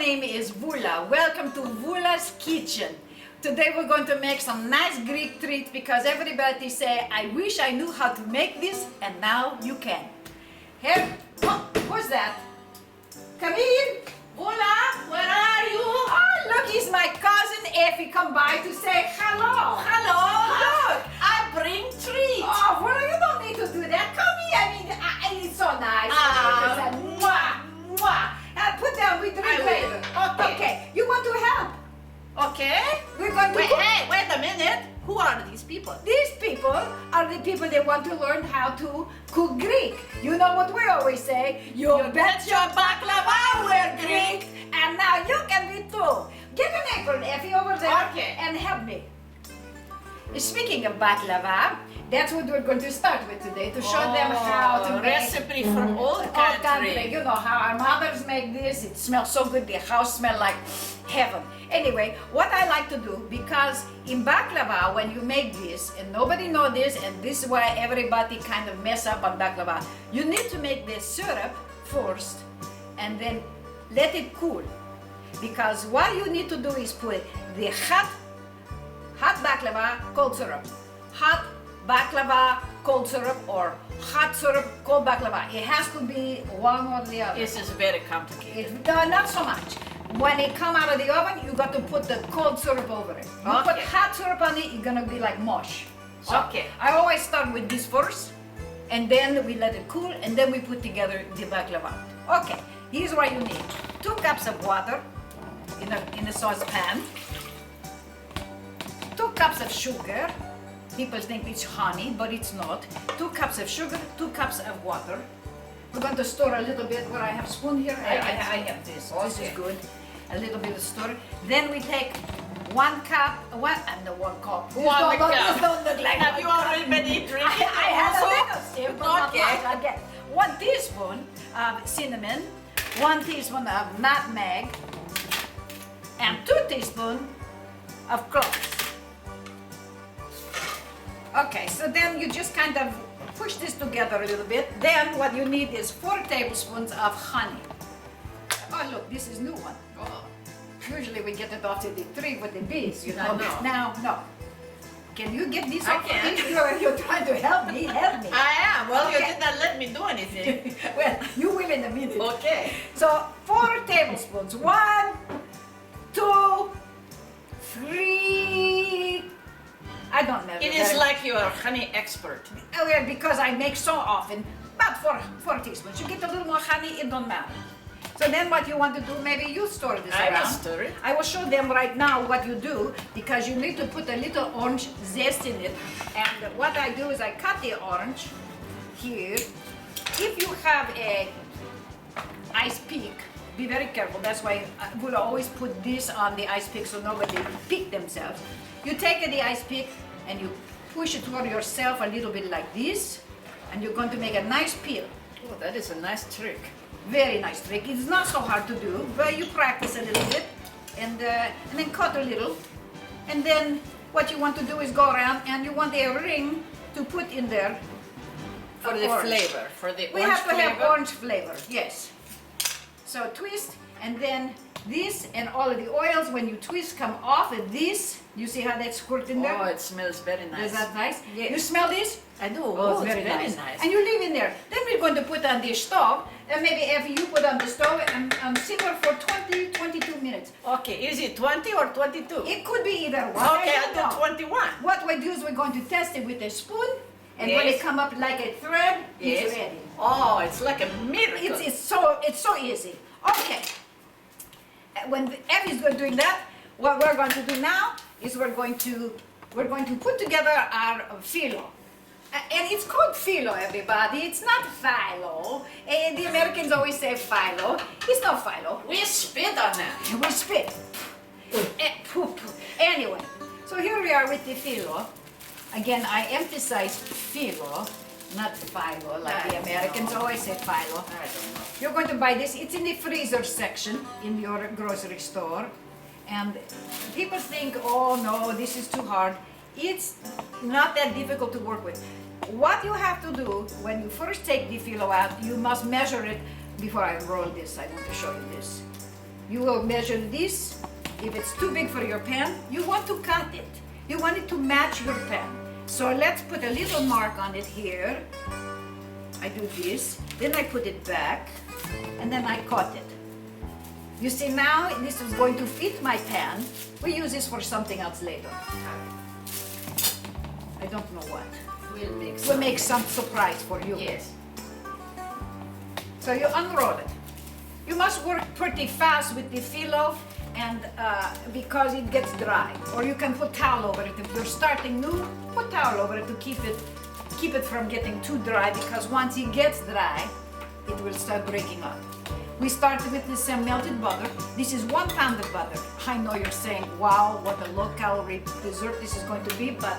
name is Voula. Welcome to Voula's Kitchen. Today we're going to make some nice Greek treats because everybody say, I wish I knew how to make this, and now you can. Here, oh, who's that? Come in. Voula, where are you? Oh, look, it's my cousin Effie come by to say hello. Hello. Look. I bring treats. Oh, Voula, you don't need to do that. Come here. I mean, it's so nice. Mwah, mwah. Put down with the later. Okay. You want to help? Okay. We're going to Wait, cook. hey, wait a minute. Who are these people? These people are the people that want to learn how to cook Greek. You know what we always say? You bet your baklava we're Greek. And now you can be too. Get an apron, Effie, over there. Okay. And help me. Speaking of baklava, that's what we're going to start with today, to show them how to make recipe from old country. You know how our mothers make this. It smells so good. The house smells like heaven. Anyway, what I like to do, because in baklava, when you make this, and nobody knows this, and this is why everybody kind of mess up on baklava, you need to make the syrup first, and then let it cool. Because what you need to do is put the hot baklava, cold syrup. Hot baklava, cold syrup, or hot syrup, cold baklava. It has to be one or the other. This is very complicated. Not so much. When it come out of the oven, you got to put the cold syrup over it. You put hot syrup on it, it's gonna be like mush. So Okay. I always start with this first, and then we let it cool, and then we put together the baklava. Okay, here's what you need. 2 cups of water in a saucepan. 2 cups of sugar. People think it's honey, but it's not. 2 cups of sugar, 2 cups of water. We're going to stir a little bit where I have spoon here. I have this. Okay. This is good. A little bit of stir. Then we take 1 cup, one cup. This don't look like Have one you cup. already drinking? I had a little sip, but not Okay. much. I get 1 teaspoon of cinnamon, 1 teaspoon of nutmeg, and 2 teaspoons of cloves. Okay, so then you just kind of push this together a little bit. Then what you need is 4 tablespoons of honey. Oh look, this is new one. Oh. Usually we get it off to the tree with the bees, you know. I know. Now, no. Can you get this I off? can. You're trying to help me, help me. I am. Well, you Okay. did not let me do anything. Well, you will in a minute. Okay. So 4 tablespoons. 1, 2, 3. I don't know. It is like you are a honey expert. Oh, yeah, because I make so often, about 4 teaspoons. You get a little more honey, it don't matter. So then what you want to do, maybe you stir this I will around. stir it. I will show them right now what you do, because you need to put a little orange zest in it. And what I do is I cut the orange here. If you have a ice pick, be very careful. That's why I will always put this on the ice pick so nobody pick themselves. You take the ice pick and you push it toward yourself a little bit like this, and you're going to make a nice peel. Oh, that is a nice trick. Very nice trick. It's not so hard to do, but you practice a little bit, and then cut a little. And then what you want to do is go around, and you want a ring to put in there For of the orange. flavor, for the We orange have to flavor. have orange flavor, yes. So twist, and then this and all of the oils, when you twist, come off of this. You see how that's squirt in there? Oh, it smells very nice. Is that nice? Yes. You smell this? I do. Oh, it's very nice. nice. And you leave in there. Then we're going to put on the stove, and maybe if you put on the stove and simmer for 20, 22 minutes. Okay, is it 20 or 22? It could be either one. Okay, I I'll don't do know. 21. What we do is we're going to test it with a spoon, and when Yes. it come up like a thread, Yes. it's ready. Oh, it's like a miracle. It's so easy. Okay. When Effie's doing that, what we're going to do now is we're going to put together our phyllo. And it's called phyllo, everybody. It's not phyllo. The Americans always say phyllo. It's not phyllo. We spit on that. We spit. Poop. Anyway, so here we are with the phyllo. Again, I emphasize phyllo, not phyllo, like the Americans always say phyllo. I don't know. You're going to buy this. It's in the freezer section in your grocery store. And people think, oh no, this is too hard. It's not that difficult to work with. What you have to do when you first take the phyllo out, you must measure it before I roll this. I want to show you this. You will measure this. If it's too big for your pan, you want to cut it. You want it to match your pan. So let's put a little mark on it here. I do this, then I put it back, and then I cut it. You see now, this is going to fit my pan. We use this for something else later. I don't know what. We'll make some surprise for you. Yes. So you unroll it. You must work pretty fast with the filo, and because it gets dry. Or you can put towel over it. If you're starting new, put towel over it to keep it from getting too dry, because once it gets dry, it will start breaking up. We started with this melted butter. This is 1 pound of butter. I know you're saying, wow, what a low-calorie dessert this is going to be, but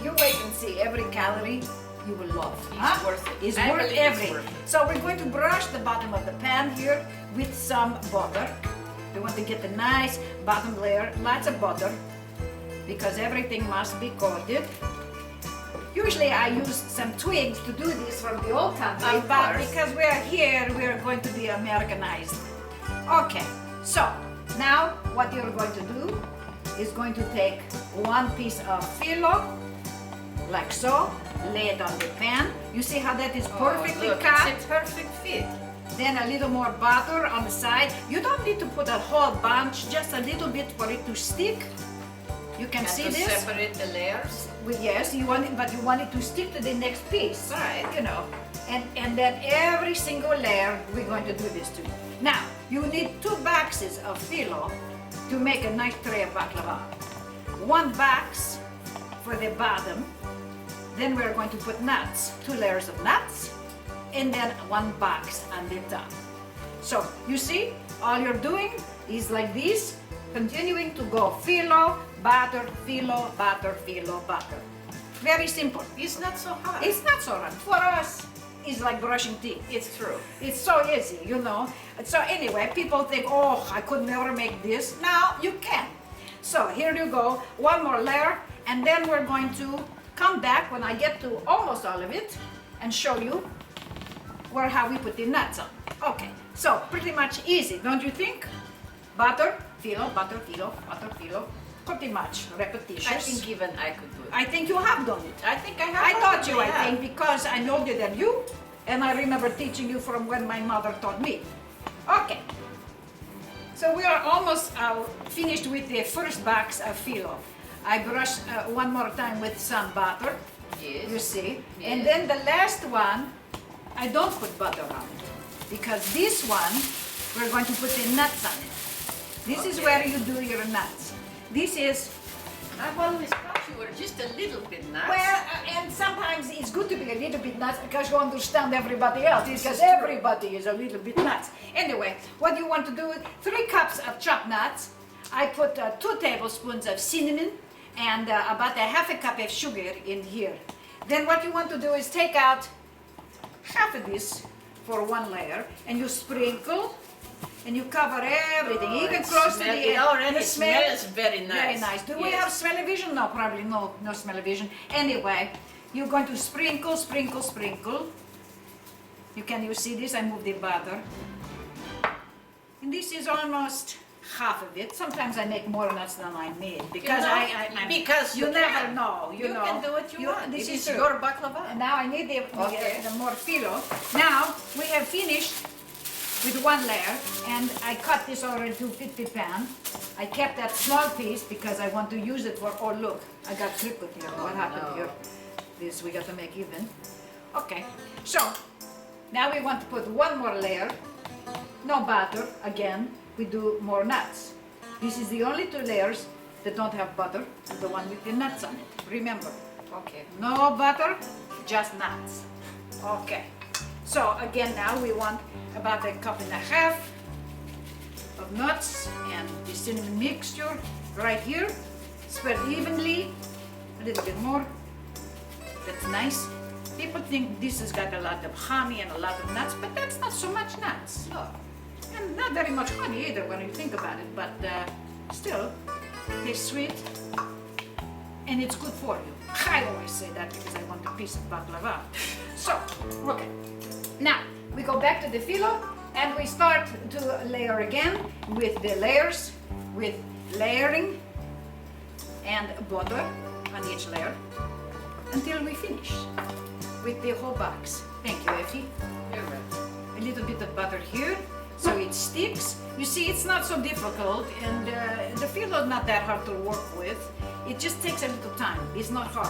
you wait and see. Every calorie you will love. It's worth it. It's I worth believe every. it's worth it. So we're going to brush the bottom of the pan here with some butter. We want to get a nice bottom layer, lots of butter, because everything must be coated. Usually I use some twigs to do this from the old country, Of but course. because we are here, we are going to be Americanized. Okay, so now what you're going to do is going to take 1 piece of filo, like so, lay it on the pan. You see how that is perfectly Look, cut? it's a perfect fit. Then a little more butter on the side. You don't need to put a whole bunch, just a little bit for it to stick. You can And see to this. separate the layers. Well, yes, you want it, but you want it to stick to the next piece. Right. You know. And then every single layer we're going to do this to. Now, you need 2 boxes of filo to make a nice tray of baklava. 1 box for the bottom. Then we're going to put nuts, 2 layers of nuts, and then 1 box on the top. So you see, all you're doing is like this, continuing to go filo, butter, filo, butter, filo, butter. Very simple. It's not so hard. It's not so hard. For us, it's like brushing teeth. It's true. It's so easy, you know. So anyway, people think, oh, I could never make this. Now you can. So here you go, 1 more layer, and then we're going to come back when I get to almost all of it and show you how we put the nuts on. Okay, so pretty much easy, don't you think? Butter, filo, butter, filo, butter, filo. Pretty much repetitious. I think even I could do it. I think you have done it. I think I have. I taught you, probably I have. think, because I'm older than you, and I remember teaching you from when my mother taught me. Okay. So we are almost finished with the first box of filo. I brush 1 more time with some butter, Yes. you see. Yes. And then the last one, I don't put butter on it, because this one, we're going to put the nuts on it. This is Okay. where you do your nuts. This is I've always thought you were just a little bit nuts. well, and sometimes it's good to be a little bit nuts because you understand everybody else, This because is true. everybody is a little bit nuts. Anyway, what you want to do, 3 cups of chopped nuts. I put 2 tablespoons of cinnamon and about a half a cup of sugar in here. Then what you want to do is take out half of this for 1 layer, and you sprinkle and you cover everything, even it close to smell- the it already the smell. smells very nice. Very nice. Do we Yes. have smell-o-vision? No, probably no smell-o-vision. Anyway, you're going to sprinkle, sprinkle, sprinkle. Can you see this? I move the butter. And this is almost half of it. Sometimes I make more nuts than I need because You know, I'm- because you you never can. know. You know. can do what you want. This It is is true. your baklava. And now I need Okay. the more filo. Now we have finished with 1 layer, and I cut this already to fit the pan. I kept that small piece because I want to use it for, oh look, I got crooked here. What happened no. here? This we got to make even. Okay, so now we want to put 1 more layer. No butter, again, we do more nuts. This is the only 2 layers that don't have butter, the one with the nuts on it. Remember, Okay. no butter, just nuts. Okay. So again, now we want about a cup and a half of nuts and the cinnamon mixture right here. Spread evenly, a little bit more. That's nice. People think this has got a lot of honey and a lot of nuts, but that's not so much nuts. Oh. And not very much honey either when you think about it, but still, tastes sweet and it's good for you. I always say that because I want a piece of baklava. So, okay. Now, we go back to the filo And we start to layer again with the layers, with layering and butter on each layer until we finish with the whole box. Thank you, Effie. You're right. A little bit of butter here so it sticks. You see, it's not so difficult, and the filo is not that hard to work with. It just takes a little time. It's not hard.